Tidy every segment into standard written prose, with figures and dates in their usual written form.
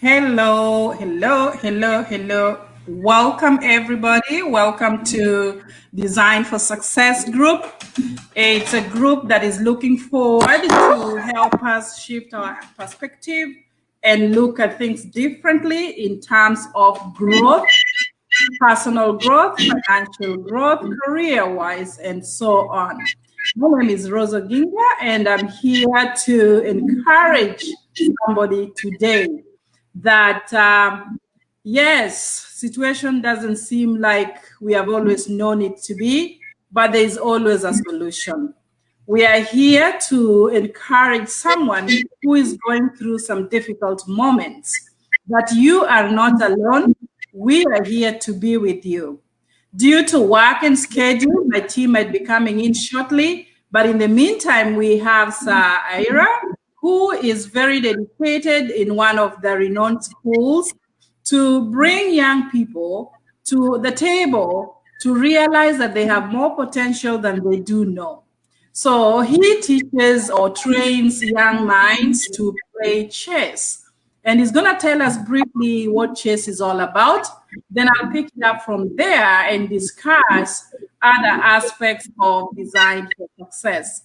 Hello, hello, hello, hello. Welcome, everybody. Welcome to Design for Success group. It's a group that is looking forward to help us shift our perspective and look at things differently in terms of growth, personal growth, financial growth, career-wise, and so on. My name is Rose Oginga, and I'm here to encourage somebody today that yes, situation doesn't seem like we have always known it to be, but there is always a solution. We are here to encourage someone who is going through some difficult moments, that you are not alone. We are here to be with you. Due to work and schedule, my team might be coming in shortly, but in the meantime, we have Sir Ira, who is very dedicated in one of the renowned schools to bring young people to the table to realize that they have more potential than they do know. So he teaches or trains young minds to play chess. And he's going to tell us briefly what chess is all about. Then I'll pick it up from there and discuss other aspects of design for success.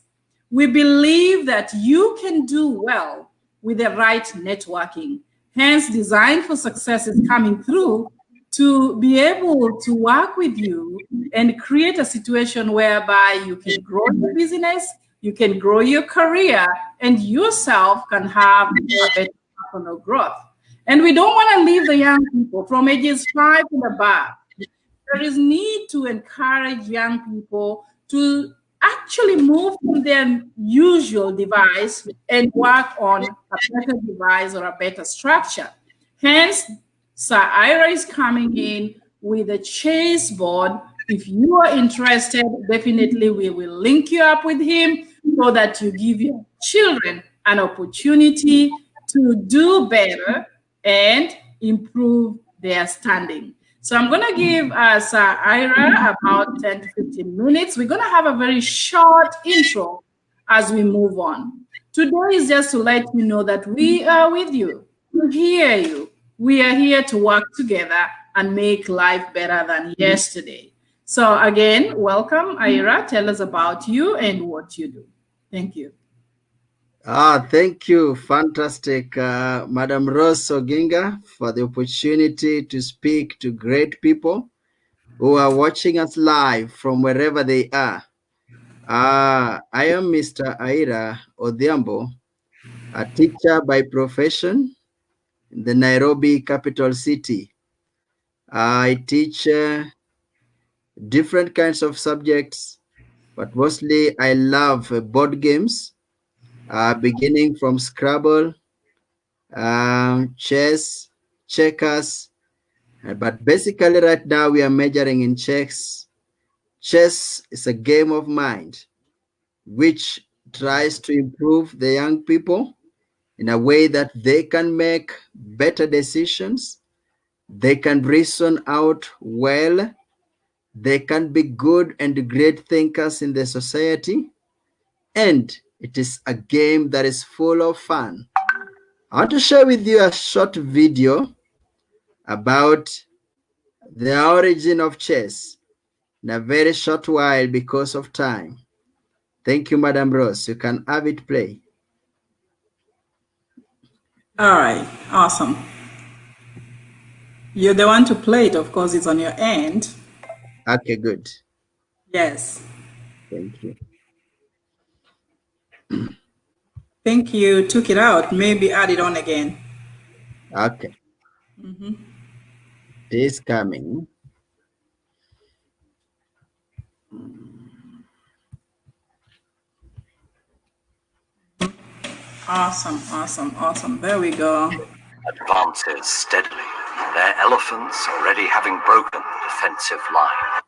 We believe that you can do well with the right networking. Hence, Design for Success is coming through to be able to work with you and create a situation whereby you can grow your business, you can grow your career, and yourself can have a better personal growth. And we don't want to leave the young people from ages 5 and above. There is need to encourage young people to actually move from their usual device and work on a better device or a better structure. Hence, Sir Ira is coming in with a chess board. If you are interested, definitely we will link you up with him so that you give your children an opportunity to do better and improve their standing. So I'm going to give Sir Ira about 10 to 15 minutes. We're going to have a very short intro as we move on. Today is just to let you know that we are with you, to hear you. We are here to work together and make life better than yesterday. So again, welcome, Ira. Tell us about you and what you do. Thank you. Thank you. Fantastic, Madam Rose Oginga, for the opportunity to speak to great people who are watching us live from wherever they are. I am Mr. Ira Odhiambo, a teacher by profession in the Nairobi capital city. I teach different kinds of subjects, but mostly I love board games, beginning from Scrabble, chess, checkers, but basically right now we are majoring in chess. Chess is a game of mind which tries to improve the young people in a way that they can make better decisions, they can reason out well, they can be good and great thinkers in the society, and it is a game that is full of fun. I want to share with you a short video about the origin of chess in a very short while because of time. Thank you, Madam Rose. You can have it play. All right, awesome. You're the one to play it, of course, it's on your end. Okay, good. Yes. Thank you. Think you took it out. Maybe add it on again. Okay. It is coming. Awesome, awesome, awesome. There we go. Advances steadily, their elephants already having broken the defensive line.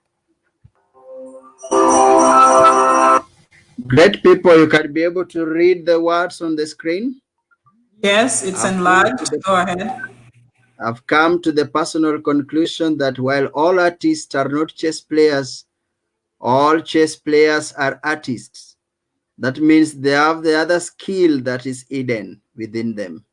Great people, you can be able to read the words on the screen. Yes, it's enlarged. Go ahead. I've come to the personal conclusion that while all artists are not chess players, all chess players are artists. That means they have the other skill that is hidden within them.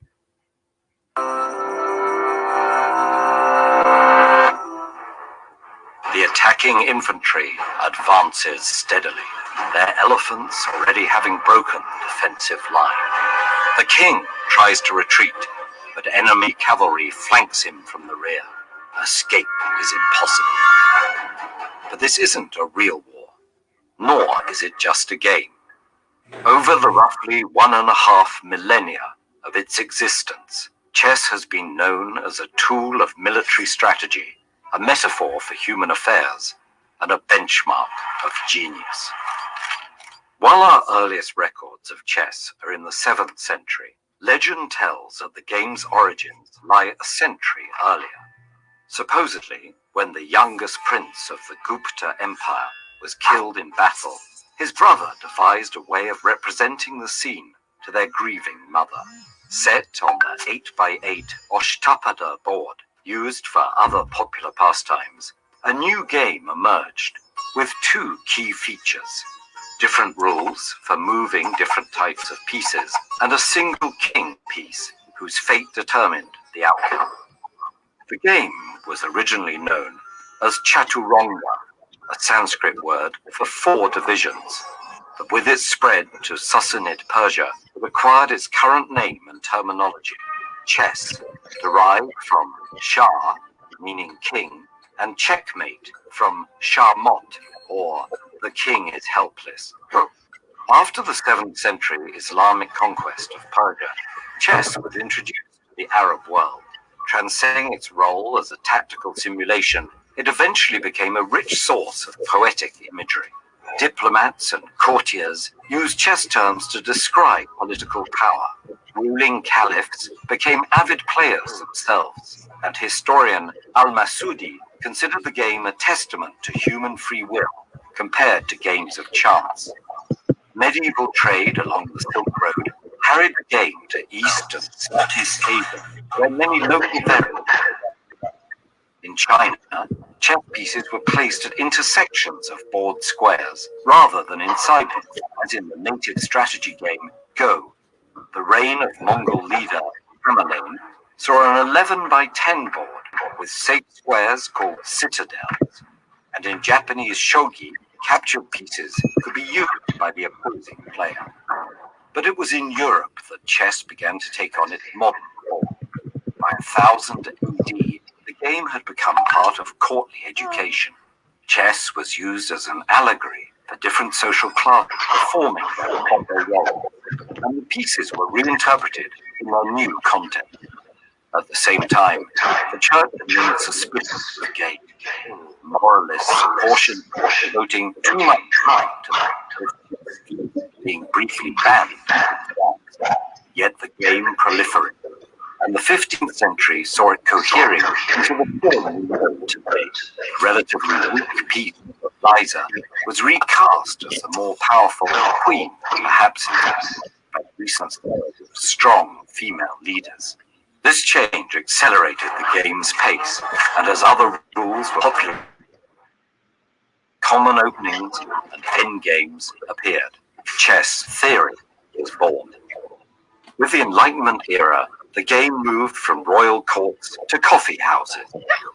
The attacking infantry advances steadily, their elephants already having broken the defensive line. The king tries to retreat, but enemy cavalry flanks him from the rear. Escape is impossible. But this isn't a real war, nor is it just a game. Over the roughly 1.5 millennia of its existence, chess has been known as a tool of military strategy, a metaphor for human affairs, and a benchmark of genius. While our earliest records of chess are in the 7th century, legend tells that the game's origins lie a century earlier. Supposedly, when the youngest prince of the Gupta Empire was killed in battle, his brother devised a way of representing the scene to their grieving mother. Set on the 8x8 Ashtapada board, used for other popular pastimes, a new game emerged with 2 key features: different rules for moving different types of pieces, and a single king piece whose fate determined the outcome. The game was originally known as Chaturanga, a Sanskrit word for 4 divisions, but with its spread to Sassanid Persia, it acquired its current name and terminology. Chess, derived from Shah, meaning king, and checkmate from Shahmot, or the king is helpless. After the 7th century Islamic conquest of Persia, chess was introduced to the Arab world. Transcending its role as a tactical simulation, it eventually became a rich source of poetic imagery. Diplomats and courtiers used chess terms to describe political power. Ruling caliphs became avid players themselves, and historian al-Masudi considered the game a testament to human free will compared to games of chance. Medieval trade along the Silk Road carried the game to East and Southeast Asia, where many local vendors. In China, chess pieces were placed at intersections of board squares, rather than inside them, as in the native strategy game Go. The reign of Mongol leader Tamerlane saw an 11x10 board with 6 squares called citadels, and in Japanese shogi, captured pieces could be used by the opposing player. But it was in Europe that chess began to take on its modern form. By 1000 AD, the game had become part of courtly education. Chess was used as an allegory for different social classes performing their proper role, and the pieces were reinterpreted in their new content. At the same time, the church remained suspicious of the game. Moralists cautioned devoting too much time to the being briefly banned. Yet the game proliferated, and the 15th century saw it cohering into the form we know today. A relatively weak piece of Liza was recast as the more powerful queen, perhaps by recent strong female leaders. This change accelerated the game's pace, and as other rules were popular, common openings and endgames appeared. Chess theory was born. With the Enlightenment era, the game moved from royal courts to coffee houses.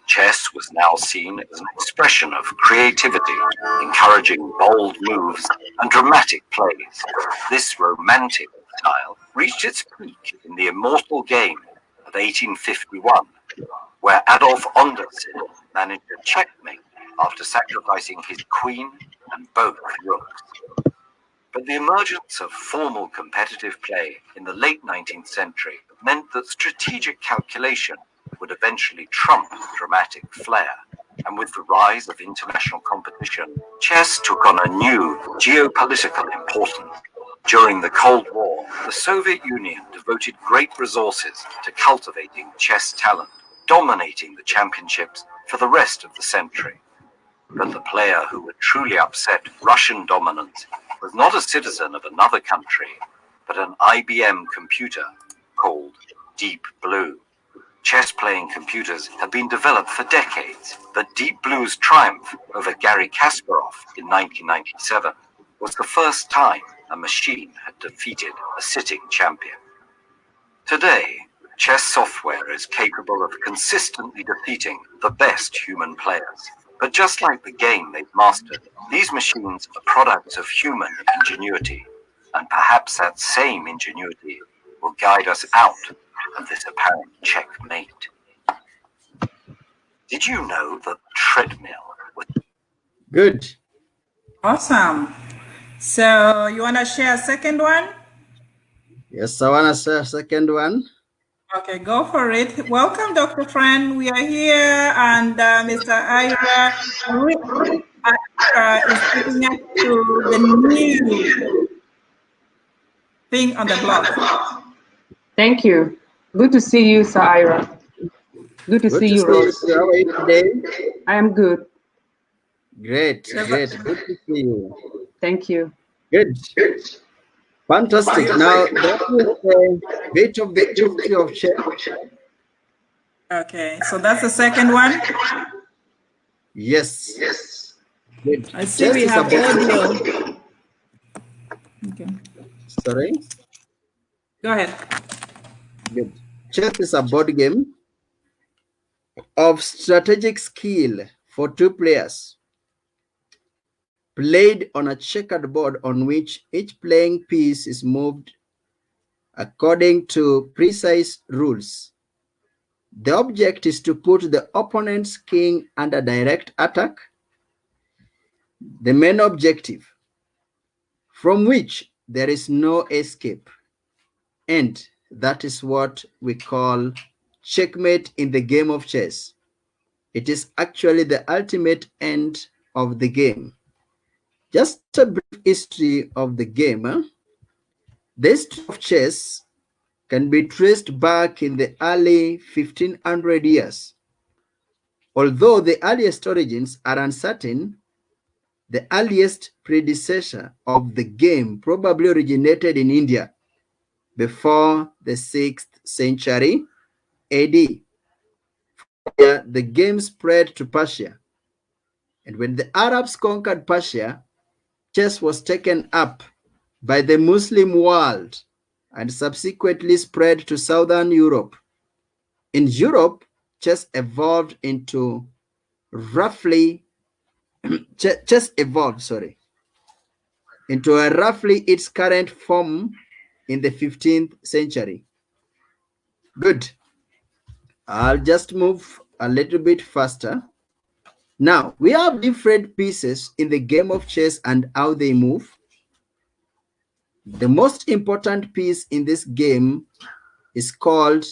Chess was now seen as an expression of creativity, encouraging bold moves and dramatic plays. This romantic style reached its peak in the immortal game of 1851, where Adolf Ondersen managed a checkmate after sacrificing his queen and both rooks. But the emergence of formal competitive play in the late 19th century meant that strategic calculation would eventually trump dramatic flair. And with the rise of international competition, chess took on a new geopolitical importance. During the Cold War, the Soviet Union devoted great resources to cultivating chess talent, dominating the championships for the rest of the century. But the player who would truly upset Russian dominance was not a citizen of another country, but an IBM computer called Deep Blue. Chess-playing computers had been developed for decades, but Deep Blue's triumph over Garry Kasparov in 1997 was the first time a machine had defeated a sitting champion. Today, chess software is capable of consistently defeating the best human players. But just like the game they've mastered, these machines are products of human ingenuity, and perhaps that same ingenuity will guide us out of this apparent checkmate. Did you know that the treadmill was... Good. Awesome. So you want to share a second one? Yes, I want to say a second one. Okay, go for it. Welcome, Dr. Fran. We are here, and Mr. Ira is taking us to the new thing on the block. Thank you. Good to see you, Sir Ira. Good to see you, Rose. How are you today? I am good. Great, great. Good to see you. Thank you. Good. Fantastic. Now, that is a bit of the history of chess. Okay, so that's the second one. Yes. Good. I see Chess we is have about- audio. Okay, Sorry. go ahead. Good. Chess is a board game of strategic skill for two players, played on a checkered board on which each playing piece is moved according to precise rules. The object is to put the opponent's king under direct attack, the main objective, from which there is no escape. And that is what we call checkmate in the game of chess. It is actually the ultimate end of the game. Just a brief history of the game. The history of chess can be traced back in the early 1500 years. Although the earliest origins are uncertain, the earliest predecessor of the game probably originated in India before the 6th century AD. Here, the game spread to Persia. And when the Arabs conquered Persia, chess was taken up by the Muslim world and subsequently spread to Southern Europe. In Europe, chess evolved into roughly its current form in the 15th century. Good. I'll just move a little bit faster. Now, we have different pieces in the game of chess and how they move. The most important piece in this game is called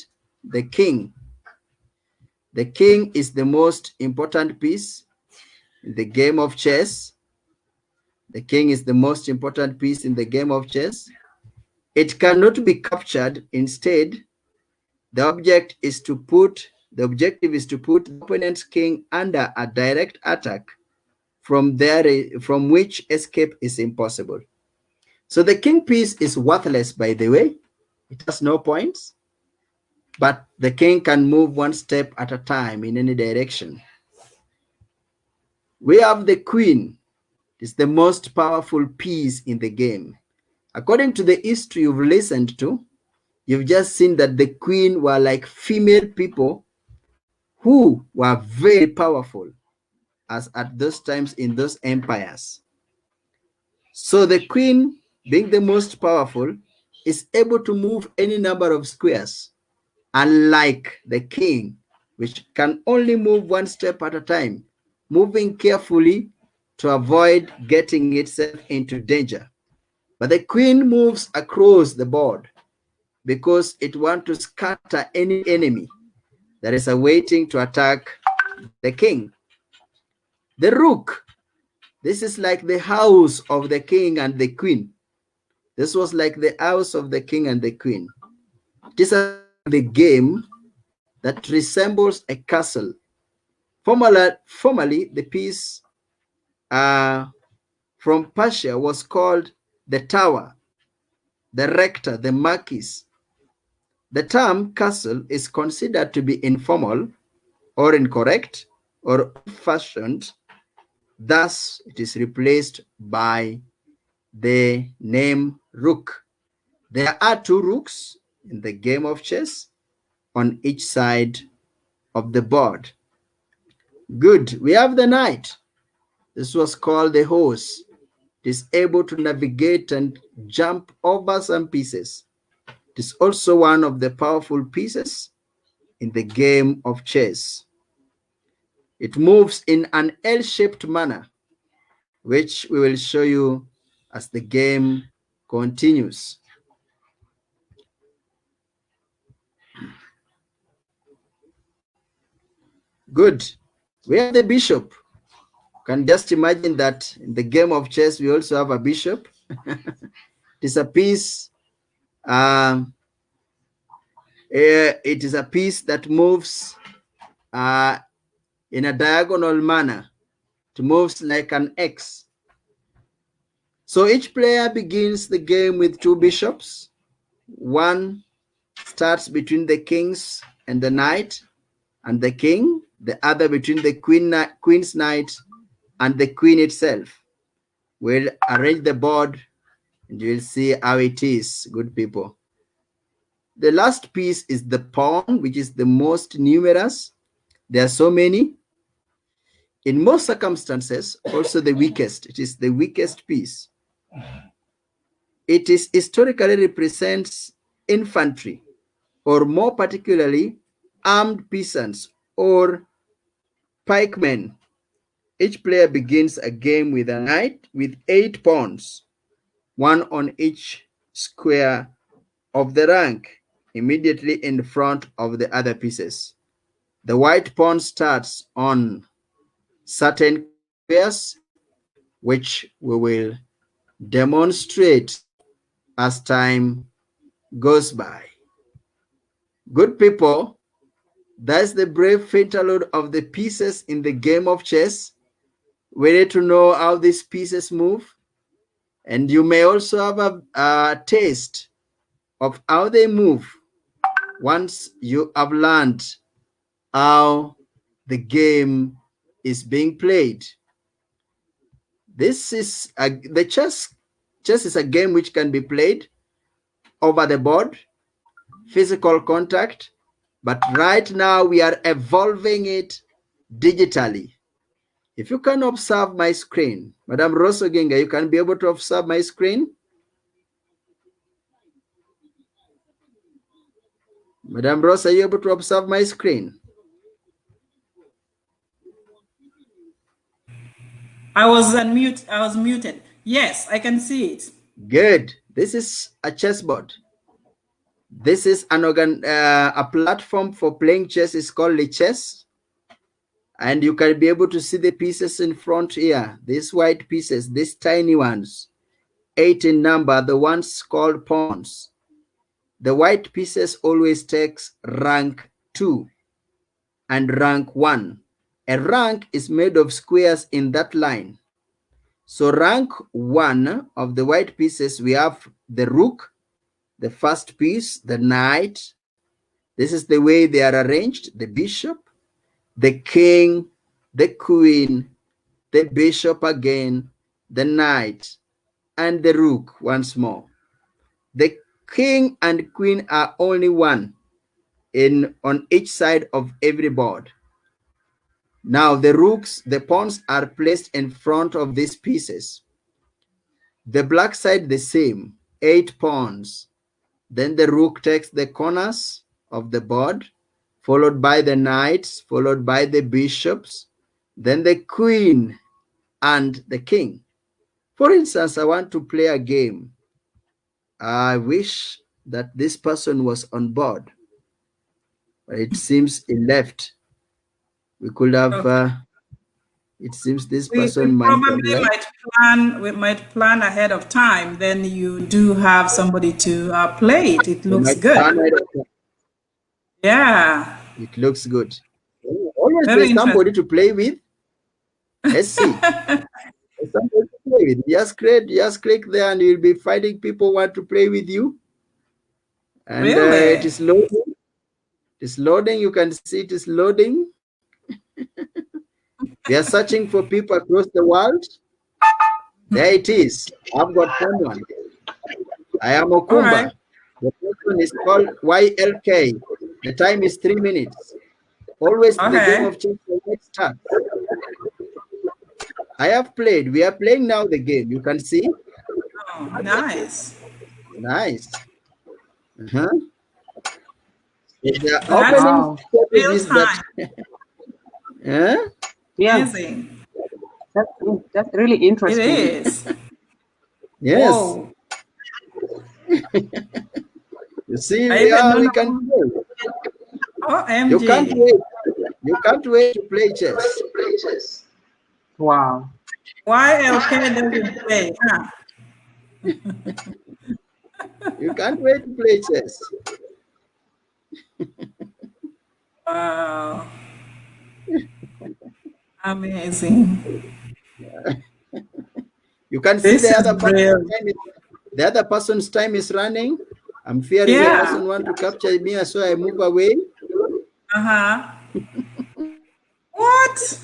the king. The king is the most important piece in the game of chess. The king is the most important piece in the game of chess. It cannot be captured. Instead, the objective is to put the opponent's king under a direct attack from which escape is impossible. So the king piece is worthless, by the way. It has no points, but the king can move one step at a time in any direction. We have the queen. It's the most powerful piece in the game. According to the history you've listened to, you've just seen that the queen were like female people who were very powerful as at those times in those empires. So the queen, being the most powerful, is able to move any number of squares, unlike the king, which can only move one step at a time, moving carefully to avoid getting itself into danger. But the queen moves across the board because it wants to scatter any enemy that is awaiting to attack the king. The rook. This is like the house of the king and the queen. This was like the house of the king and the queen. It is the game that resembles a castle. Formerly the piece from Persia was called the tower, the rector, the marquis. The term castle is considered to be informal or incorrect or old-fashioned. Thus, it is replaced by the name rook. There are two rooks in the game of chess on each side of the board. Good. We have the knight. This was called the horse. It is able to navigate and jump over some pieces. It is also one of the powerful pieces in the game of chess. It moves in an L-shaped manner, which we will show you as the game continues. Good. We have the bishop. You can just imagine that in the game of chess, we also have a bishop. It is a piece. It is a piece that moves in a diagonal manner. It moves like an X. So each player begins the game with two bishops. One starts between the kings and the knight and the king, the other between the queen's knight and the queen itself. We'll arrange the board and you'll see how it is, good people. The last piece is the pawn, which is the most numerous. There are so many. In most circumstances, also the weakest. It is the weakest piece. It is historically represents infantry, or more particularly, armed peasants or pikemen. Each player begins a game with a knight with 8 pawns, one on each square of the rank, immediately in front of the other pieces. The white pawn starts on certain squares, which we will demonstrate as time goes by. Good people, that's the brief interlude of the pieces in the game of chess. We need to know how these pieces move, and you may also have a taste of how they move once you have learned how the game is being played. This is the chess is a game which can be played over the board, physical contact, but right now we are evolving it digitally. If you can observe my screen, Madam Rose Oginga, you can be able to observe my screen. Madam Rose, are you able to observe my screen? I was unmute. I was muted. Yes, I can see it. Good. This is a chessboard. This is a platform for playing chess. It's called the chess. And you can be able to see the pieces in front here. These white pieces, these tiny ones, 8 in number, the ones called pawns. The white pieces always takes rank 2 and rank 1. A rank is made of squares in that line. So rank 1 of the white pieces, we have the rook, the first piece, the knight. This is the way they are arranged: the bishop, the king, the queen, the bishop again, the knight, and the rook once more. The king and queen are only one on each side of every board. Now the rooks, the pawns are placed in front of these pieces. The black side the same, 8 pawns. Then the rook takes the corners of the board, followed by the knights, followed by the bishops, then the queen and the king. For instance, I want to play a game. I wish that this person was on board, but it seems he left. We could have, Okay. it seems this We person might have probably left. might plan ahead of time. Then you do have somebody to play it. It We looks might good. plan it. Yeah. It looks good. Always Very there's interesting. somebody to play with. Let's see. There's somebody to play with. Just click there and you'll be finding people who want to play with you. And it Really? is loading. It is loading. You can see it is loading. We are searching for people across the world. There it is. I've got someone. I am All right. Okumba. The person is called YLK. The time is 3 minutes. Always the game Okay. of chess is a white start. I have played. We are playing now the game. You can see. Oh, nice. Nice. Uh-huh. The That's opening Wow. strategy real is that. time. Yeah, Amazing. that's really It interesting. is. Yes. Whoa. You see, I even don't we can know. play. Oh, You can't MG. wait. You can't wait to play chess. Wow. Why LK doesn't play? Huh? You can't wait to play chess. Wow. Amazing. You can see This is brilliant. the other person's time is running. I'm fearing the Yeah. person want to capture me, so I move away. Uh-huh. What?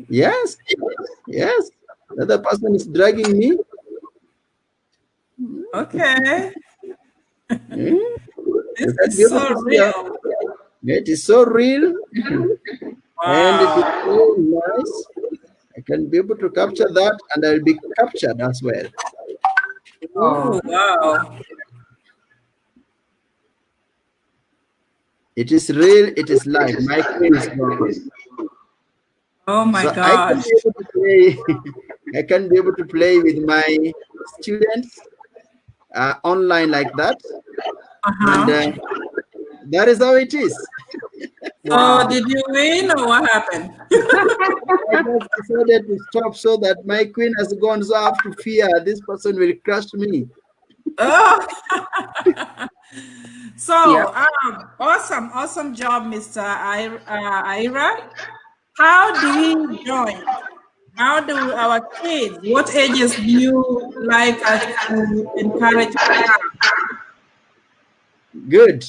Yes, yes. The other person is dragging me. Okay. Hmm? This You can be is able so to see how real. it is so real and it is Wow. so nice. I can be able to capture that and I'll be captured as well. Ooh, Oh, wow. It is real, it is live. My queen is gone. Oh my So I can gosh. be able to play. I can be able to play with my students online like that, and Uh-huh. that is how it is. So wow. did you win or what happened? I just decided to stop so that my queen has gone, so I have to fear this person will crush me. Oh, Yeah. so awesome, awesome job, Mr. Ira. How do we join? How do our kids, what ages do you like us to encourage? Good.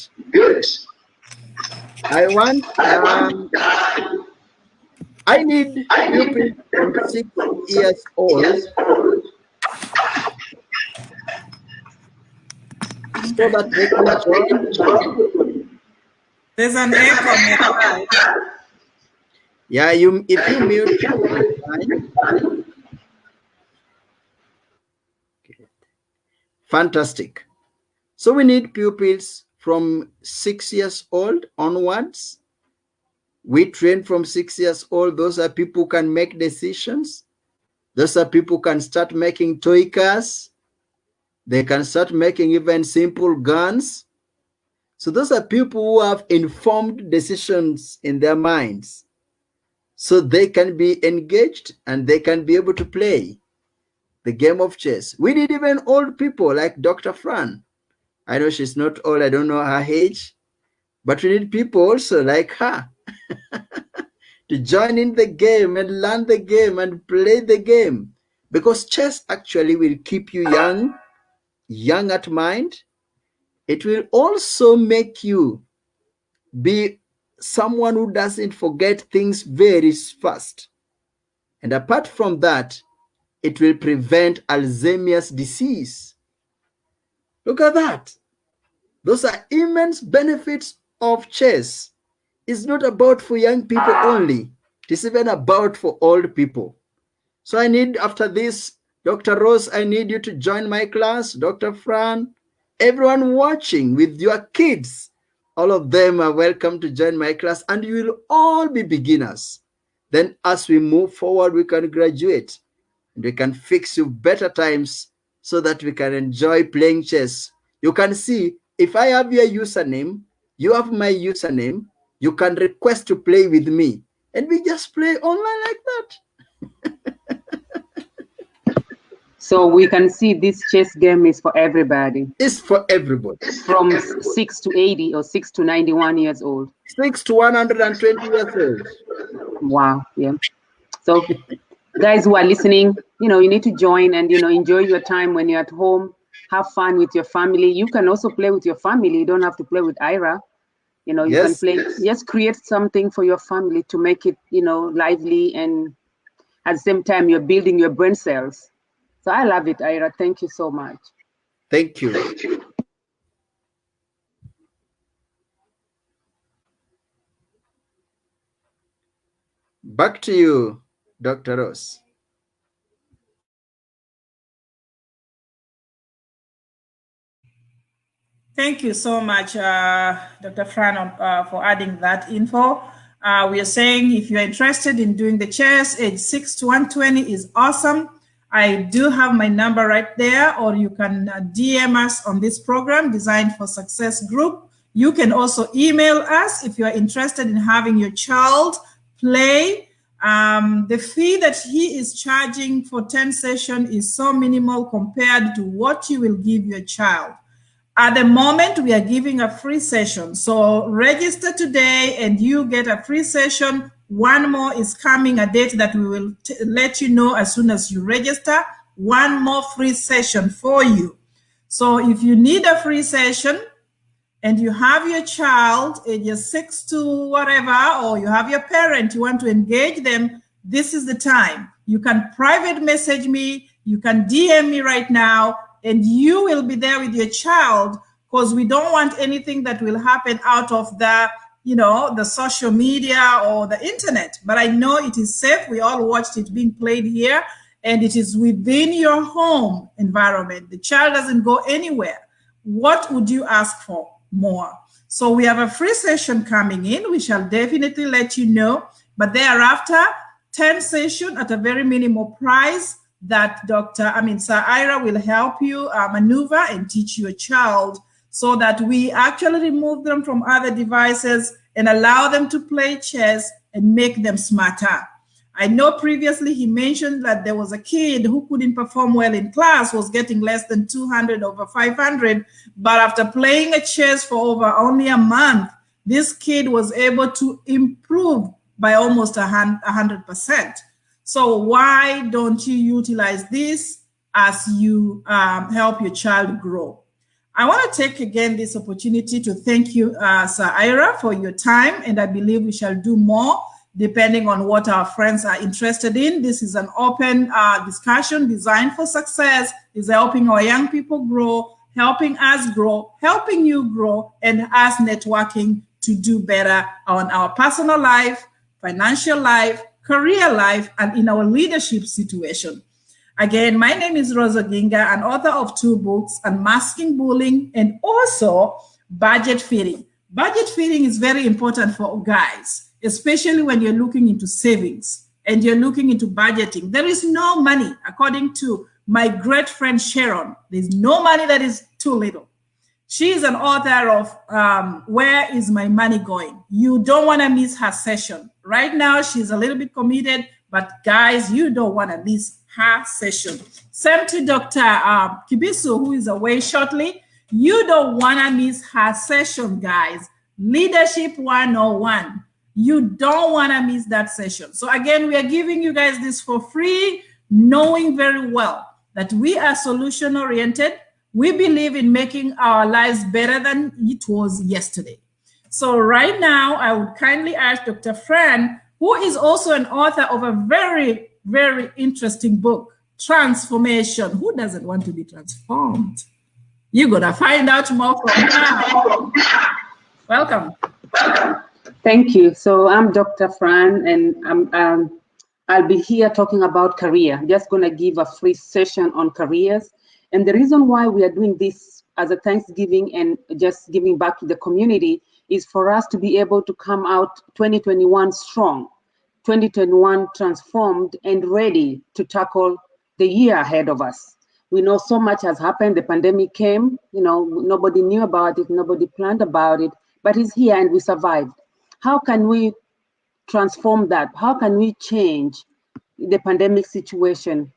I want. I need pupils from 6 years old so Okay. that they can join. There's an echo nearby. Yeah, you. If you mute, it's fine. Fantastic. So we need pupils from 6 years old onwards. We train from 6 years old. Those are people who can make decisions. Those are people who can start making toy cars. They can start making even simple guns. So those are people who have informed decisions in their minds. So they can be engaged and they can be able to play the game of chess. We need even old people like Dr. Fran. I know she's not old. I don't know her age. But we need people also like her to join in the game and learn the game and play the game. Because chess actually will keep you young, young at mind. It will also make you be someone who doesn't forget things very fast. And apart from that, it will prevent Alzheimer's disease. Look at that. Those are immense benefits of chess. It's not about for young people only. It is even about for old people. So I need, after this, Dr. Rose, I need you to join my class, Dr. Fran, everyone watching with your kids. All of them are welcome to join my class and you will all be beginners. Then as we move forward, we can graduate and we can fix you better times so that we can enjoy playing chess. You can see, if I have your username, you have my username, you can request to play with me. And we just play online like that. So we can see this chess game is for everybody It's for everybody. from 6 to 80 or 6 to 91 years old. 6 to 120 years old. Wow. Yeah. So guys who are listening, you need to join and, enjoy your time when you're at home. Have fun with your family. You can also play with your family. You don't have to play with Ira. You can Yes. play, just create something for your family to make it, lively, and at the same time, you're building your brain cells. So I love it, Ira. Thank you so much. Thank you. Back to you, Dr. Ross. Thank you so much, Dr. Fran, for adding that info. We are saying if you're interested in doing the chairs, age 6 to 120 is awesome. I do have my number right there, or you can DM us on this program, Designed for Success Group. You can also email us if you're interested in having your child play. The fee that he is charging for 10 sessions is so minimal compared to what you will give your child. At the moment, we are giving a free session. So register today and you get a free session. One more is coming, a date that we will let you know as soon as you register. One more free session for you. So if you need a free session and you have your child ages 6 to whatever, or you have your parent, you want to engage them, this is the time. You can private message me, you can DM me right now, and you will be there with your child, because we don't want anything that will happen out of the, the social media or the internet. But I know it is safe. We all watched it being played here, and it is within your home environment. The child doesn't go anywhere. What would you ask for more? So we have a free session coming in. We shall definitely let you know. But thereafter, 10 sessions at a very minimal price that Sir Ira will help you maneuver and teach your child, so that we actually remove them from other devices and allow them to play chess and make them smarter. I know previously he mentioned that there was a kid who couldn't perform well in class, was getting less than 200 over 500, but after playing a chess for over only a month, this kid was able to improve by almost 100%. So why don't you utilize this as you help your child grow? I want to take again this opportunity to thank you, Sir Ira, for your time, and I believe we shall do more depending on what our friends are interested in. This is an open discussion. Designed for Success is helping our young people grow, helping us grow, helping you grow, and us networking to do better on our personal life, financial life, career life, and in our leadership situation. Again, my name is Rose Oginga, an author of 2 books, Unmasking Bullying and also Budget Feeding. Budget feeding is very important for guys, especially when you're looking into savings and you're looking into budgeting. There is no money, according to my great friend Sharon, there's no money that is too little. She is an author of Where Is My Money Going? You don't want to miss her session. Right now, she's a little bit committed, but guys, you don't want to miss her session. Same to Dr. Kibisu, who is away shortly. You don't want to miss her session, guys. Leadership 101. You don't want to miss that session. So again, we are giving you guys this for free, knowing very well that we are solution-oriented. We believe in making our lives better than it was yesterday. So right now, I would kindly ask Dr. Fran, who is also an author of a very, very interesting book, Transformation. Who doesn't want to be transformed? You're going to find out more from her. Welcome. Thank you. So I'm Dr. Fran, and I'll be here talking about career. I'm just going to give a free session on careers. And the reason why we are doing this as a Thanksgiving and just giving back to the community is for us to be able to come out 2021 strong, 2021 transformed and ready to tackle the year ahead of us. We know so much has happened. The pandemic came, nobody knew about it, nobody planned about it, but it's here and we survived. How can we transform that? How can we change the pandemic situation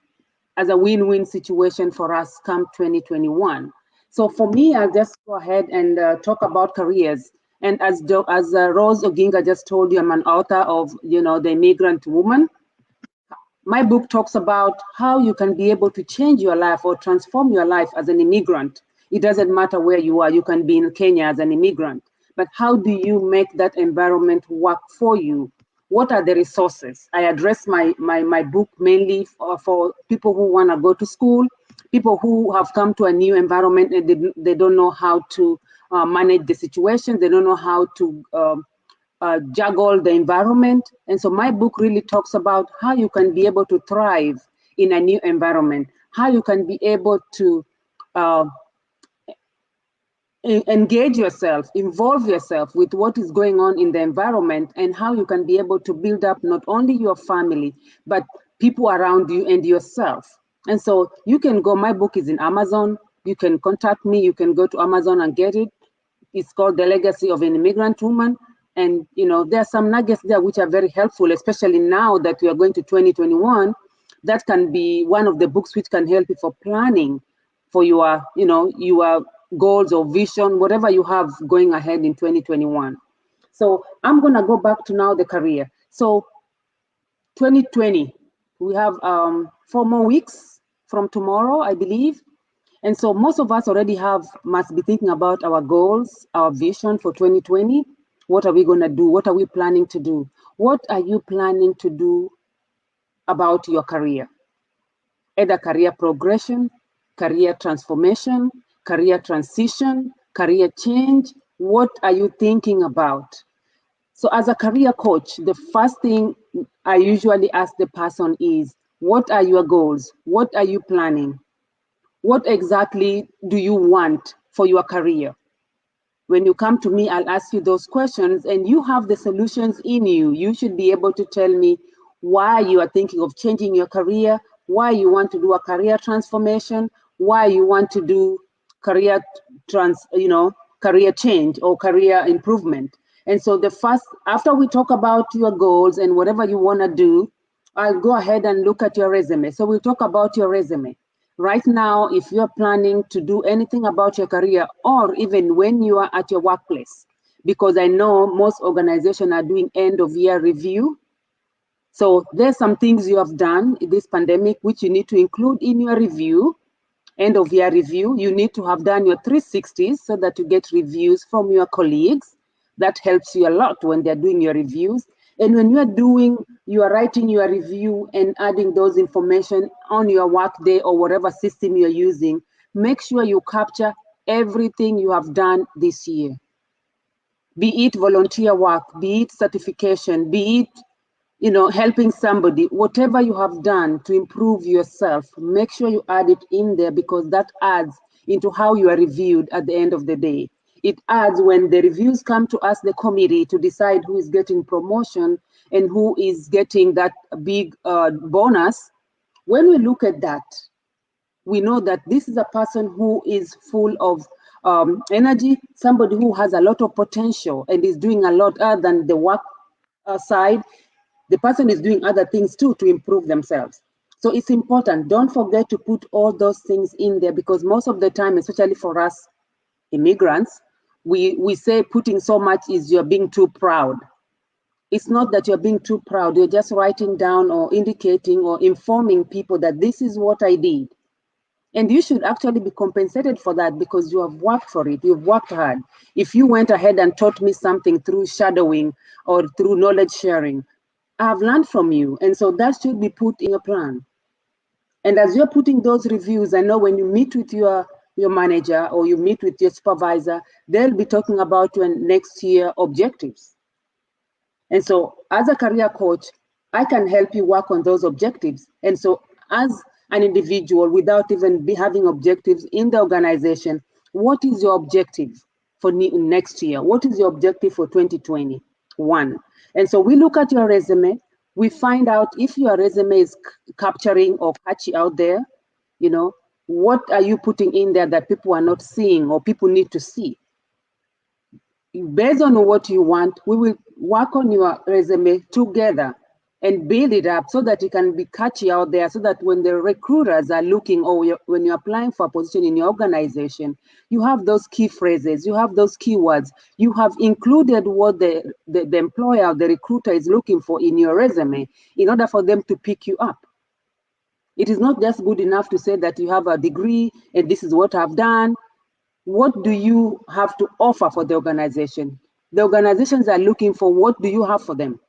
as a win-win situation for us come 2021? So for me, I'll just go ahead and talk about careers. And as Rose Oginga just told you, I'm an author of, The Immigrant Woman. My book talks about how you can be able to change your life or transform your life as an immigrant. It doesn't matter where you are. You can be in Kenya as an immigrant. But how do you make that environment work for you? What are the resources? I address my book mainly for people who want to go to school, people who have come to a new environment and they don't know how to manage the situation. They don't know how to juggle the environment. And so my book really talks about how you can be able to thrive in a new environment, how you can be able to engage yourself, involve yourself with what is going on in the environment, and how you can be able to build up not only your family, but people around you and yourself. And so you can go, my book is in Amazon. You can contact me. You can go to Amazon and get it. It's called The Legacy of an Immigrant Woman. And, you know, there are some nuggets there which are very helpful, especially now that we are going to 2021. That can be one of the books which can help you for planning for your, you know, your goals or vision, whatever you have going ahead in 2021. So I'm going to go back to now the career. So 2020, we have 4 more weeks from tomorrow, I believe. And so most of us already must be thinking about our goals, our vision for 2020. What are we going to do? What are we planning to do? What are you planning to do about your career? Either career progression, career transformation, career transition, career change. What are you thinking about? So as a career coach, the first thing I usually ask the person is, what are your goals? What are you planning? What exactly do you want for your career? When you come to me, I'll ask you those questions, and you have the solutions in you. You should be able to tell me why you are thinking of changing your career, why you want to do a career transformation, why you want to do career career change or career improvement. And so after we talk about your goals and whatever you want to do, I'll go ahead and look at your resume. So we'll talk about your resume. Right now, if you're planning to do anything about your career, or even when you are at your workplace, because I know most organizations are doing end of year review. So there's some things you have done in this pandemic, which you need to include in your review, end of year review. You need to have done your 360s so that you get reviews from your colleagues. That helps you a lot when they're doing your reviews. And when you are writing your review and adding those information on your workday or whatever system you're using, make sure you capture everything you have done this year. Be it volunteer work, be it certification, be it helping somebody, whatever you have done to improve yourself, make sure you add it in there, because that adds into how you are reviewed at the end of the day. It adds when the reviews come to us, the committee, to decide who is getting promotion and who is getting that big bonus. When we look at that, we know that this is a person who is full of energy, somebody who has a lot of potential and is doing a lot other than the work side. The person is doing other things too to improve themselves. So it's important. Don't forget to put all those things in there, because most of the time, especially for us immigrants, we say putting so much is you're being too proud. It's not that you're being too proud. You're just writing down or indicating or informing people that this is what I did. And you should actually be compensated for that, because you have worked for it. You've worked hard. If you went ahead and taught me something through shadowing or through knowledge sharing, I have learned from you. And so that should be put in your plan. And as you're putting those reviews, I know when you meet with your manager or you meet with your supervisor, they'll be talking about your next year objectives. And so as a career coach, I can help you work on those objectives. And so as an individual, without even having objectives in the organization, what is your objective for next year? What is your objective for 2021? And so we look at your resume, we find out if your resume is capturing or catchy out there, what are you putting in there that people are not seeing or people need to see? Based on what you want, we will work on your resume together and build it up so that it can be catchy out there, so that when the recruiters are looking, or when you're applying for a position in your organization, you have those key phrases, you have those keywords, you have included what the employer, the recruiter is looking for in your resume in order for them to pick you up. It is not just good enough to say that you have a degree and this is what I've done. What do you have to offer for the organization? The organizations are looking for what do you have for them.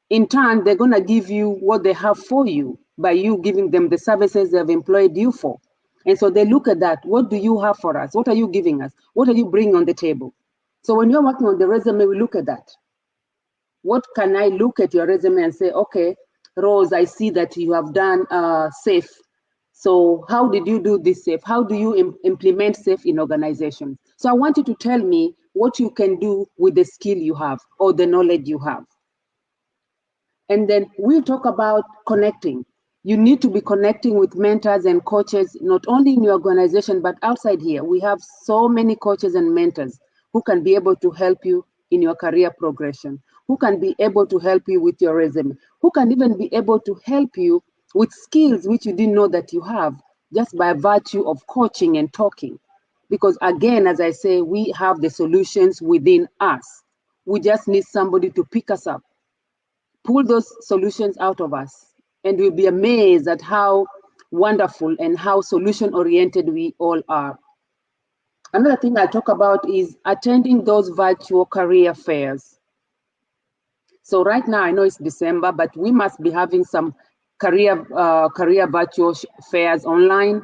In turn, they're going to give you what they have for you by you giving them the services they've employed you for. And so they look at that. What do you have for us? What are you giving us? What are you bringing on the table? So when you're working on the resume, we look at that. What can I look at your resume and say, okay, Rose, I see that you have done SAFE. So how did you do this SAFE? How do you implement SAFE in organizations? So I want you to tell me what you can do with the skill you have or the knowledge you have. And then we'll talk about connecting. You need to be connecting with mentors and coaches, not only in your organization, but outside here. We have so many coaches and mentors who can be able to help you in your career progression, who can be able to help you with your resume, who can even be able to help you with skills which you didn't know that you have, just by virtue of coaching and talking. Because again, as I say, we have the solutions within us. We just need somebody to pick us up, pull those solutions out of us, and we'll be amazed at how wonderful and how solution-oriented we all are. Another thing I talk about is attending those virtual career fairs. So right now, I know it's December, but we must be having some career virtual fairs online,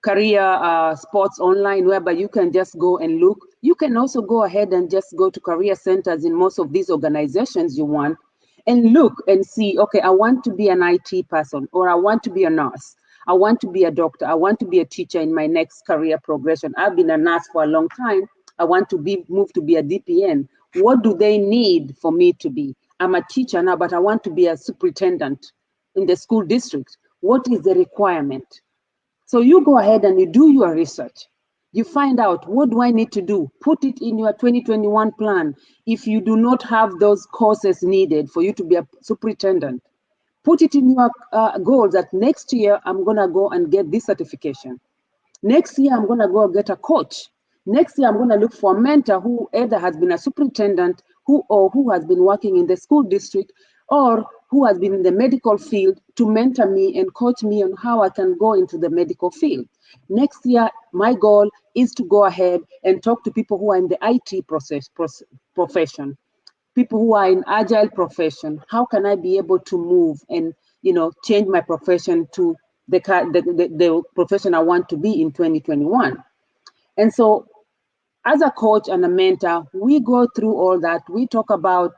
career sports online, whereby you can just go and look. You can also go ahead and just go to career centers in most of these organizations you want, and look and see, okay, I want to be an IT person, or I want to be a nurse. I want to be a doctor. I want to be a teacher in my next career progression. I've been a nurse for a long time. I want to move to be a DPN. What do they need for me to be? I'm a teacher now, but I want to be a superintendent in the school district. What is the requirement? So you go ahead and you do your research. You find out, what do I need to do? Put it in your 2021 plan. If you do not have those courses needed for you to be a superintendent, put it in your goals that next year I'm going to go and get this certification. Next year I'm going to go get a coach. Next year I'm going to look for a mentor who either has been a superintendent who has been working in the school district, or who has been in the medical field, to mentor me and coach me on how I can go into the medical field. Next year, my goal is to go ahead and talk to people who are in the IT profession, people who are in agile profession. How can I be able to move and change my profession to the profession I want to be in 2021? And so, as a coach and a mentor, we go through all that. We talk about,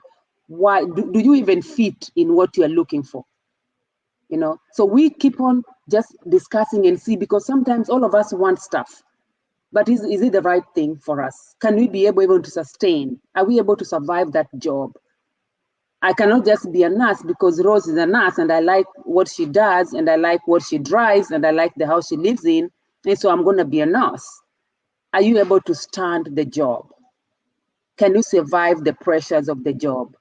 why do you even fit in what you're looking for? So we keep on just discussing and see, because sometimes all of us want stuff, but is it the right thing for us? Can we be able to sustain? Are we able to survive that job? I cannot just be a nurse because Rose is a nurse and I like what she does and I like what she drives and I like the house she lives in, and so I'm going to be a nurse. Are you able to stand the job? Can you survive the pressures of the job?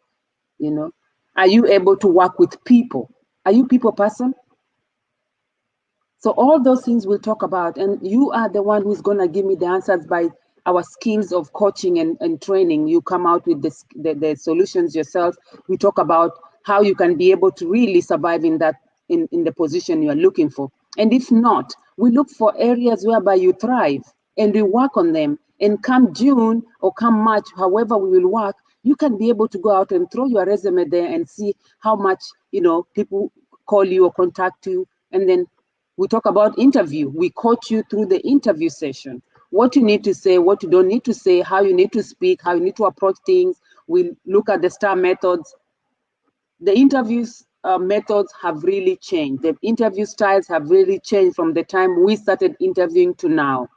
Are you able to work with people? Are you a people person? So all those things we'll talk about, and you are the one who's going to give me the answers by our skills of coaching and training. You come out with the solutions yourself. We talk about how you can be able to really survive in the position you are looking for. And if not, we look for areas whereby you thrive and we work on them. And come June or come March, however we will work, you can be able to go out and throw your resume there and see how much people call you or contact you. And then we talk about interview. We coach you through the interview session. What you need to say, what you don't need to say, how you need to speak, how you need to approach things. We look at the STAR methods. The interviews methods have really changed. The interview styles have really changed from the time we started interviewing to now.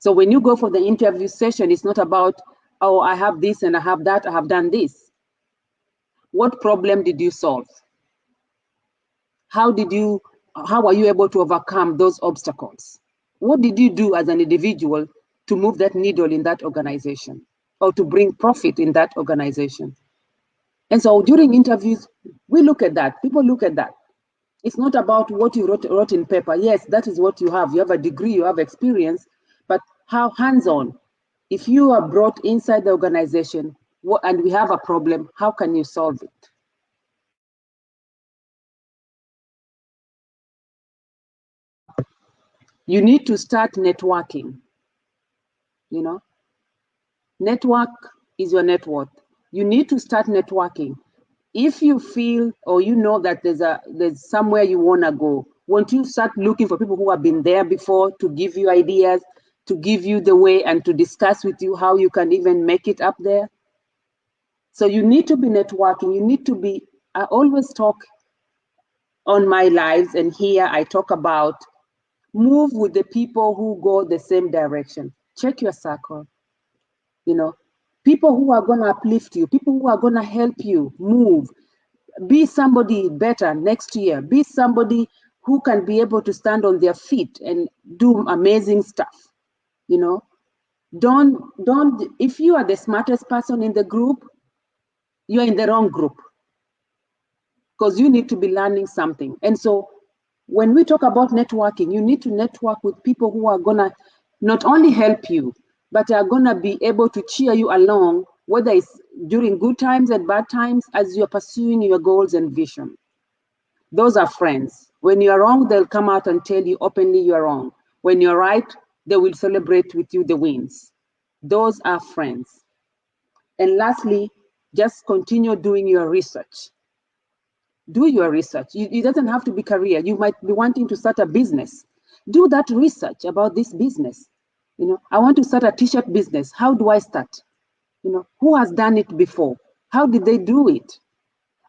So when you go for the interview session, it's not about, oh, I have this and I have that, I have done this. What problem did you solve? How are you able to overcome those obstacles? What did you do as an individual to move that needle in that organization or to bring profit in that organization? And so during interviews, we look at that. People look at that. It's not about what you wrote in paper. Yes, that is what you have. You have a degree, you have experience, but how hands-on? If you are brought inside the organization and we have a problem, how can you solve it? You need to start networking. Network is your net worth. You need to start networking. If you feel or that there's somewhere you want to go, won't you start looking for people who have been there before to give you ideas, to give you the way and to discuss with you how you can even make it up there. So you need to be networking. You need to be, I always talk on my lives, and here I talk about move with the people who go the same direction. Check your circle. You know, people who are going to uplift you, people who are going to help you move. Be somebody better next year. Be somebody who can be able to stand on their feet and do amazing stuff. You know, don't, if you are the smartest person in the group, you're in the wrong group, because you need to be learning something. And so when we talk about networking, you need to network with people who are gonna not only help you, but are gonna be able to cheer you along, whether it's during good times and bad times, as you're pursuing your goals and vision. Those are friends. When you're wrong, they'll come out and tell you openly you're wrong. When you're right, they will celebrate with you the wins. Those are friends. And lastly, just continue doing your research. Do your research. It doesn't have to be career. You might be wanting to start a business. Do that research about this business. You know, I want to start a t-shirt business. How do I start? You know, who has done it before? How did they do it?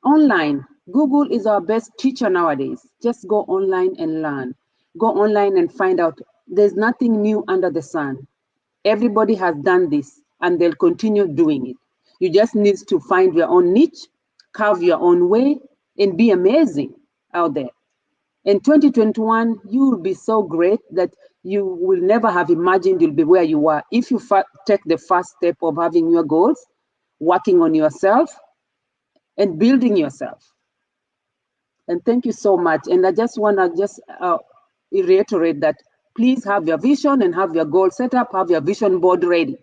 Online. Google is our best teacher nowadays. Just go online and learn. Go online and find out. There's nothing new under the sun. Everybody has done this, and they'll continue doing it. You just need to find your own niche, carve your own way, and be amazing out there. In 2021, you will be so great that you will never have imagined you'll be where you are if you take the first step of having your goals, working on yourself, and building yourself. And thank you so much. And I just want to reiterate that please have your vision and have your goal set up, have your vision board ready.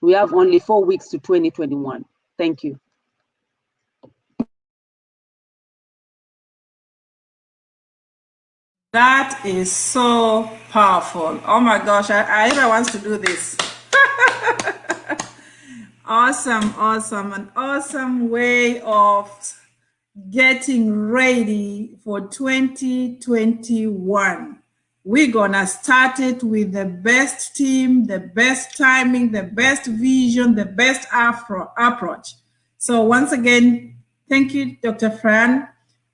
We have only 4 weeks to 2021. Thank you. That is so powerful. Oh my gosh, I ever wants to do this. Awesome, awesome. An awesome way of getting ready for 2021. We're gonna start it with the best team, the best timing, the best vision, the best approach. So once again, thank you, Dr. Fran.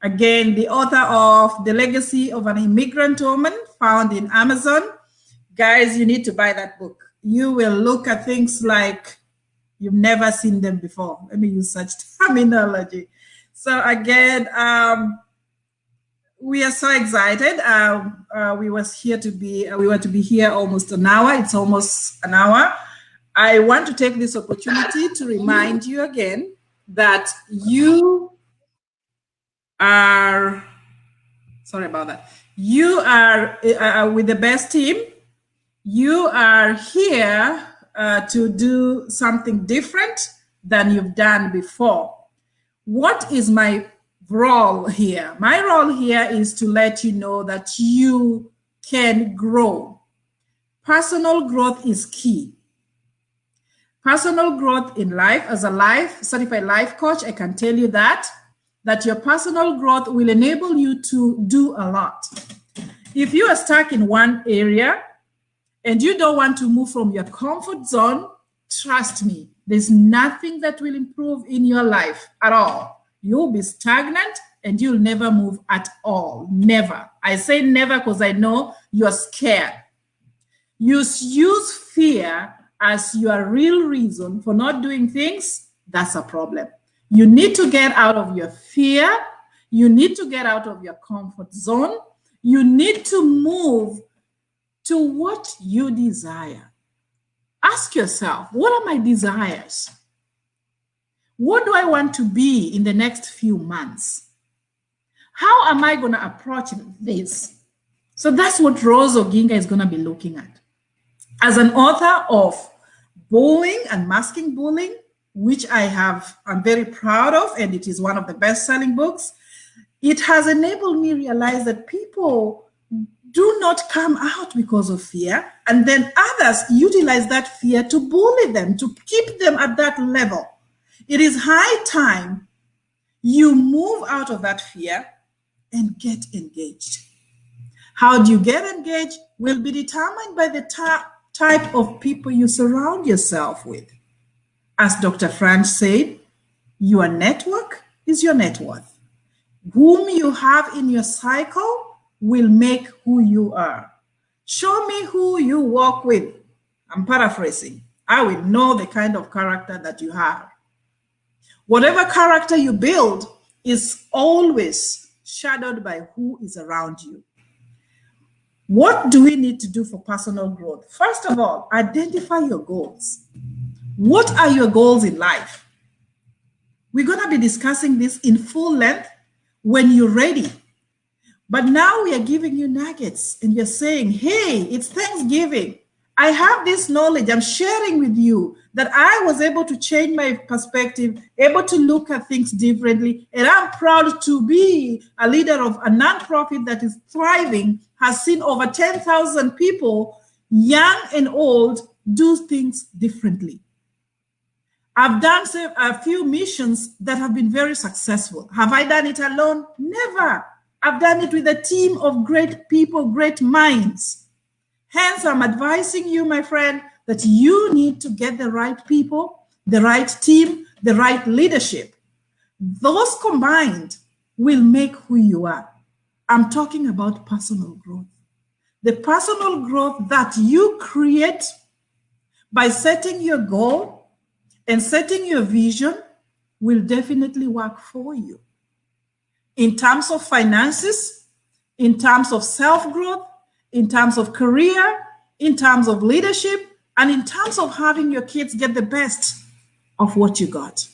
Again, the author of The Legacy of an Immigrant Woman, found in Amazon. Guys, you need to buy that book. You will look at things like you've never seen them before. Let me use such terminology. So again, we are so excited. We were to be here almost an hour. It's almost an hour. I want to take this opportunity to remind you again that you are, sorry about that. You are with the best team. You are here to do something different than you've done before. What is my role here? My role here is to let you know that you can grow. Personal growth is key. Personal growth in life, as a certified life coach, I can tell you that your personal growth will enable you to do a lot. If you are stuck in one area and you don't want to move from your comfort zone, trust me, there's nothing that will improve in your life at all. You'll be stagnant and you'll never move at all. Never. I say never because I know you're scared. You use fear as your real reason for not doing things. That's a problem. You need to get out of your fear. You need to get out of your comfort zone. You need to move to what you desire. Ask yourself, what are my desires? What do I want to be in the next few months? How am I going to approach this? So that's what Rose Oginga is going to be looking at. As an author of Bullying and Masking Bullying, which I'm very proud of, and it is one of the best-selling books, it has enabled me to realize that people do not come out because of fear, and then others utilize that fear to bully them, to keep them at that level. It is high time you move out of that fear and get engaged. How do you get engaged will be determined by the type of people you surround yourself with. As Dr. Frank said, your network is your net worth. Whom you have in your cycle will make who you are. Show me who you walk with. I'm paraphrasing. I will know the kind of character that you have. Whatever character you build is always shadowed by who is around you. What do we need to do for personal growth? First of all, identify your goals. What are your goals in life? We're going to be discussing this in full length when you're ready. But now we are giving you nuggets and you're saying, hey, it's Thanksgiving. I have this knowledge I'm sharing with you that I was able to change my perspective, able to look at things differently. And I'm proud to be a leader of a nonprofit that is thriving, has seen over 10,000 people, young and old, do things differently. I've done a few missions that have been very successful. Have I done it alone? Never. I've done it with a team of great people, great minds. Hence, I'm advising you, my friend, that you need to get the right people, the right team, the right leadership. Those combined will make who you are. I'm talking about personal growth. The personal growth that you create by setting your goal and setting your vision will definitely work for you. In terms of finances, in terms of self-growth, in terms of career, in terms of leadership, and in terms of having your kids get the best of what you got.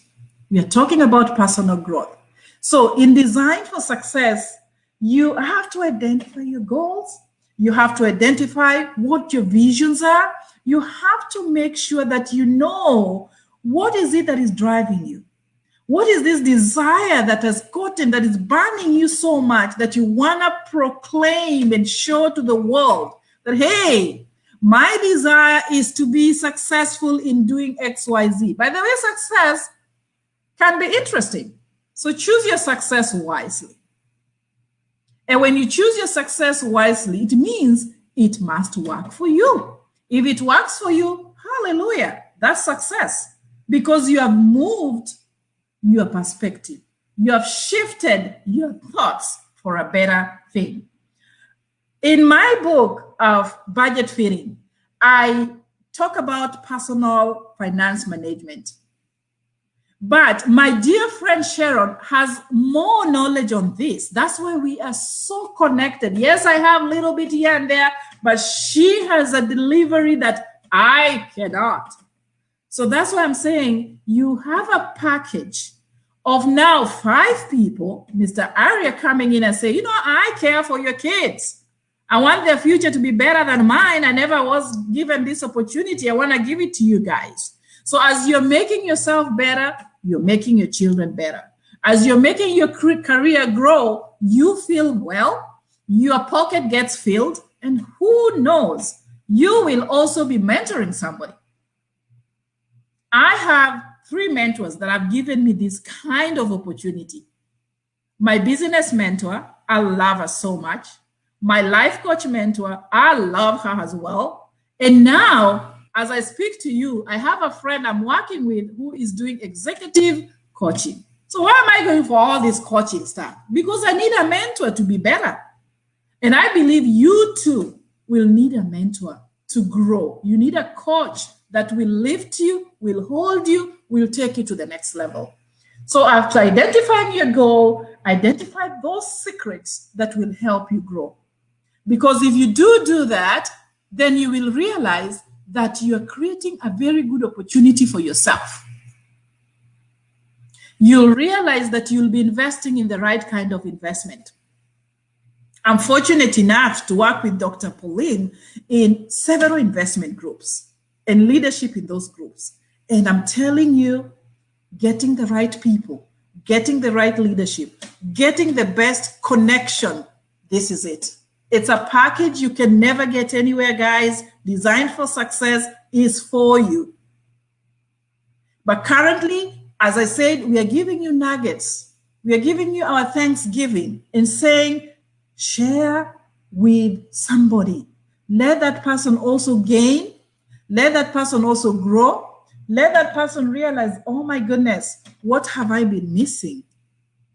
We are talking about personal growth. So in Design for Success, you have to identify your goals. You have to identify what your visions are. You have to make sure that you know what is it that is driving you. What is this desire that has gotten, that is burning you so much that you want to proclaim and show to the world that, hey, my desire is to be successful in doing X, Y, Z. By the way, success can be interesting. So choose your success wisely. And when you choose your success wisely, it means it must work for you. If it works for you, hallelujah, that's success. Because you have moved your perspective. You have shifted your thoughts for a better thing. In my book of budget fitting, I talk about personal finance management. But my dear friend Sharon has more knowledge on this. That's why we are so connected. Yes, I have a little bit here and there, but she has a delivery that I cannot. So that's why I'm saying you have a package of now 5 people, Mr. Arya coming in and say, you know, I care for your kids. I want their future to be better than mine. I never was given this opportunity. I want to give it to you guys. So as you're making yourself better, you're making your children better. As you're making your career grow, you feel well, your pocket gets filled, and who knows, you will also be mentoring somebody. I have 3 mentors that have given me this kind of opportunity. My business mentor, I love her so much. My life coach mentor, I love her as well. And now, as I speak to you, I have a friend I'm working with who is doing executive coaching. So why am I going for all this coaching stuff? Because I need a mentor to be better. And I believe you too will need a mentor to grow. You need a coach that will lift you, will hold you, will take you to the next level. So after identifying your goal, identify those secrets that will help you grow. Because if you do that, then you will realize that you are creating a very good opportunity for yourself. You'll realize that you'll be investing in the right kind of investment. I'm fortunate enough to work with Dr. Pauline in several investment groups and leadership in those groups. And I'm telling you, getting the right people, getting the right leadership, getting the best connection, this is it. It's a package you can never get anywhere, guys. Design for Success is for you. But currently, as I said, we are giving you nuggets. We are giving you our Thanksgiving and saying, share with somebody. Let that person also gain Let that person also grow. Let that person realize, oh my goodness, what have I been missing?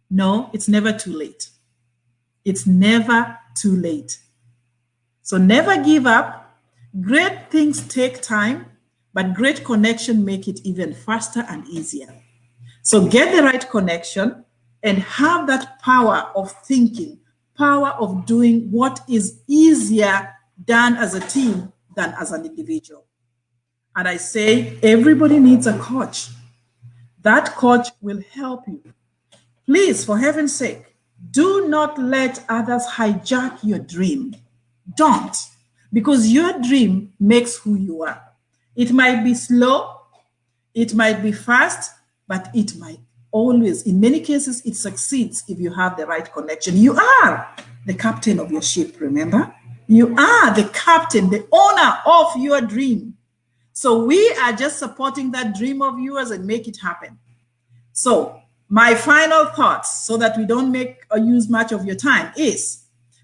No, it's never too late. It's never too late. So never give up. Great things take time, but great connection make it even faster and easier. So get the right connection and have that power of thinking, power of doing what is easier done as a team than as an individual. And I say everybody needs a coach. That coach will help you. Please, for heaven's sake, do not let others hijack your dream. Don't, because your dream makes who you are. It might be slow, it might be fast, but it might always, in many cases, it succeeds if you have the right connection. You are the captain of your ship, remember? You are the captain, the owner of your dream. So we are just supporting that dream of yours and make it happen. So my final thoughts, so that we don't make or use much of your time, is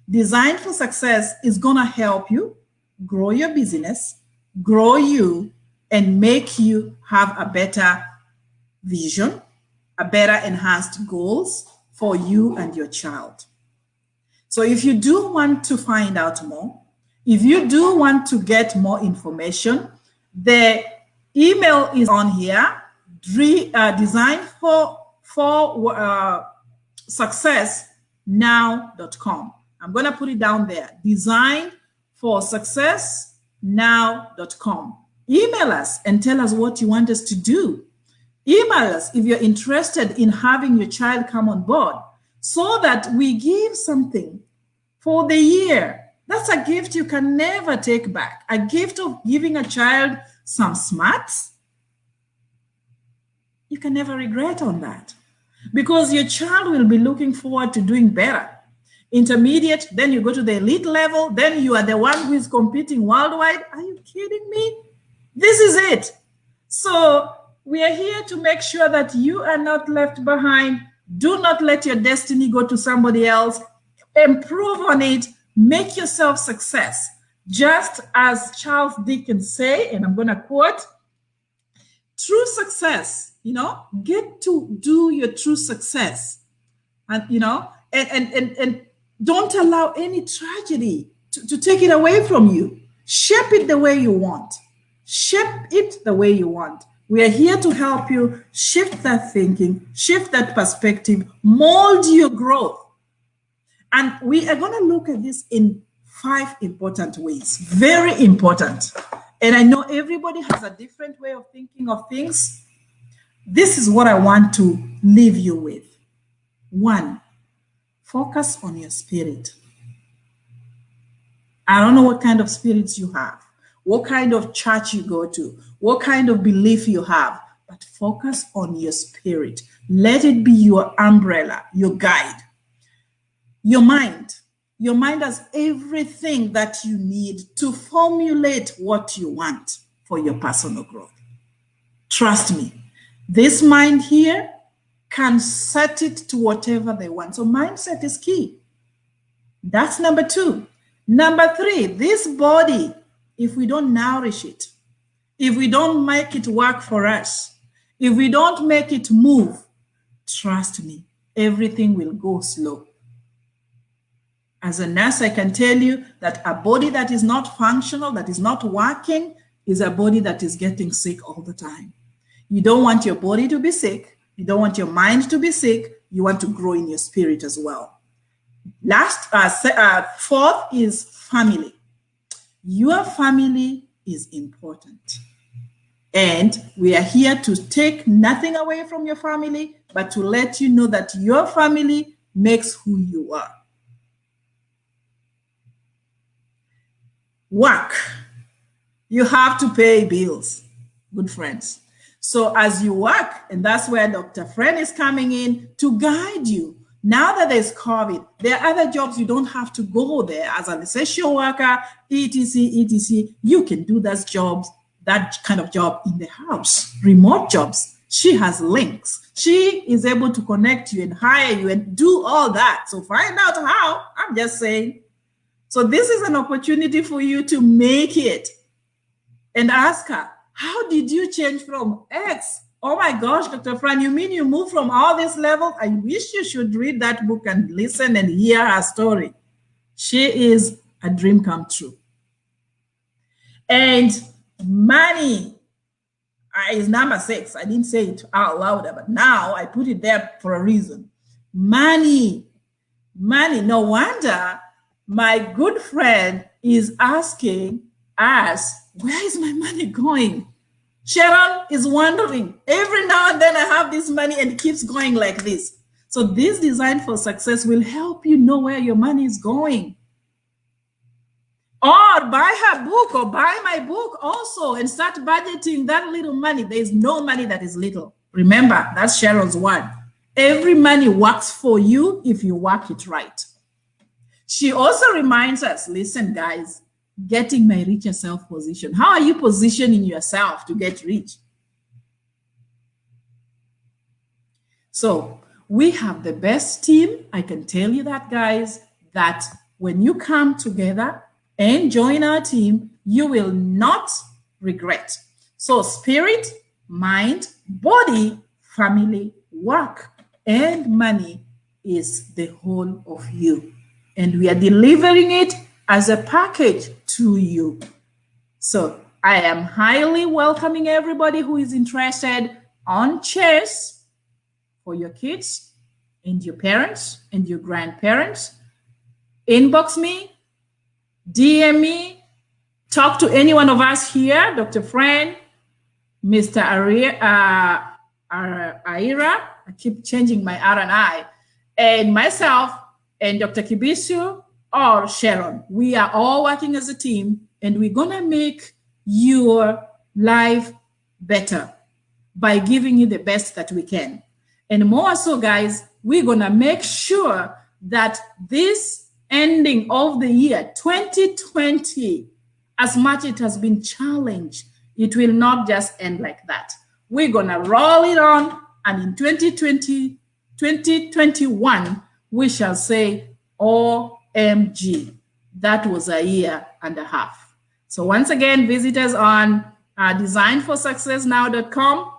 Design for Success is going to help you grow your business, grow you, and make you have a better vision, a better enhanced goals for you and your child. So if you do want to find out more, if you do want to get more information, the email is on here, design for successnow.com. I'm going to put it down there, designforsuccessnow.com. Email us and tell us what you want us to do. Email us if you're interested in having your child come on board, so that we give something for the year. That's a gift you can never take back. A gift of giving a child some smarts. You can never regret on that, because your child will be looking forward to doing better. Intermediate, then you go to the elite level, then you are the one who is competing worldwide. Are you kidding me? This is it. So we are here to make sure that you are not left behind. Do not let your destiny go to somebody else. Improve on it. Make yourself success. Just as Charles Dickens say, and I'm going to quote, true success, get to do your true success. And, and don't allow any tragedy to take it away from you. Shape it the way you want. Shape it the way you want. We are here to help you shift that thinking, shift that perspective, mold your growth. And we are going to look at this in 5 important ways. Very important. And I know everybody has a different way of thinking of things. This is what I want to leave you with. 1, focus on your spirit. I don't know what kind of spirits you have, what kind of church you go to, what kind of belief you have, but focus on your spirit. Let it be your umbrella, your guide. Your mind has everything that you need to formulate what you want for your personal growth. Trust me, this mind here can set it to whatever they want. So mindset is key. That's number 2. Number 3, this body, if we don't nourish it, if we don't make it work for us, if we don't make it move, trust me, everything will go slow. As a nurse, I can tell you that a body that is not functional, that is not working, is a body that is getting sick all the time. You don't want your body to be sick. You don't want your mind to be sick. You want to grow in your spirit as well. Last, 4th is family. Your family is important. And we are here to take nothing away from your family, but to let you know that your family makes who you are. Work. You have to pay bills, good friends. So as you work, and that's where Dr. Fren is coming in to guide you. Now that there's COVID, there are other jobs you don't have to go there as an essential worker, etc. You can do that kind of job in the house, remote jobs. She has links. She is able to connect you and hire you and do all that. So find out how. I'm just saying. So this is an opportunity for you to make it. and ask her, how did you change from X? Oh my gosh, Dr. Fran, you mean you moved from all this level? I wish you should read that book and listen and hear her story. She is a dream come true. And money is number 6. I didn't say it out loud, but now I put it there for a reason. Money. No wonder my good friend is asking us, where is my money going? Sharon is wondering, every now and then I have this money and it keeps going like this. So this Design for Success will help you know where your money is going. Or buy her book or buy my book also and start budgeting that little money. There is no money that is little. Remember, that's Sharon's word. Every money works for you if you work it right. She also reminds us, listen, guys, getting my richer self position. How are you positioning yourself to get rich? So we have the best team. I can tell you that, guys, that when you come together and join our team, you will not regret. So spirit, mind, body, family, work, and money is the whole of you. And we are delivering it as a package to you. So I am highly welcoming everybody who is interested on chess for your kids and your parents and your grandparents. Inbox me, DM me, talk to any one of us here, Dr. Fran, Mr. Aira, I keep changing my R and I, and myself, and Dr. Kibisu or Sharon. We are all working as a team, and we're gonna make your life better by giving you the best that we can. And more so, guys, we're gonna make sure that this ending of the year 2020, as much it has been challenged, it will not just end like that. We're gonna roll it on, and in 2021, we shall say, OMG, that was a year and a half. So once again, visit us on designforsuccessnow.com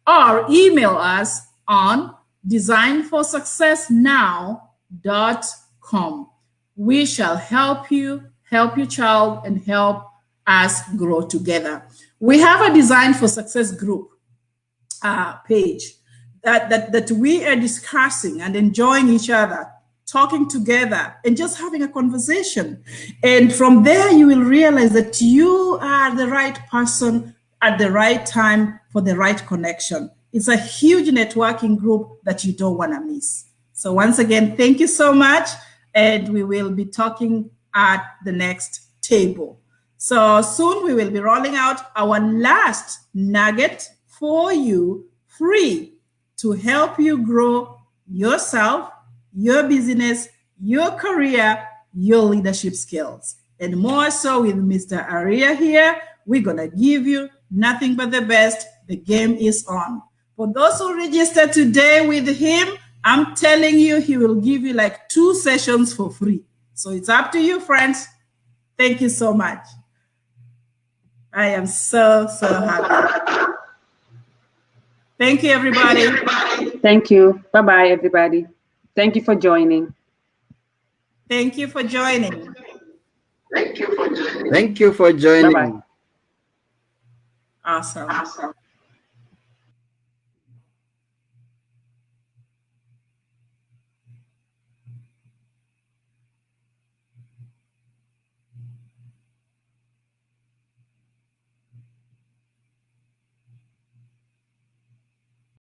or email us on designforsuccessnow.com. We shall help you your child, and help us grow together. We have a Design for Success group page that we are discussing and enjoying each other, talking together, and just having a conversation. And from there, you will realize that you are the right person at the right time for the right connection. It's a huge networking group that you don't want to miss. So once again, thank you so much. And we will be talking at the next table. So soon we will be rolling out our last nugget for you, free, to help you grow yourself, your business, your career, your leadership skills. And more so with Mr. Aria here, we're gonna give you nothing but the best. The game is on. For those who register today with him, I'm telling you, he will give you like 2 sessions for free. So it's up to you, friends. Thank you so much. I am so happy. Thank you, everybody. Thank you. Bye-bye, everybody. Thank you for joining. Thank you for joining. Thank you for joining. Bye-bye. Awesome.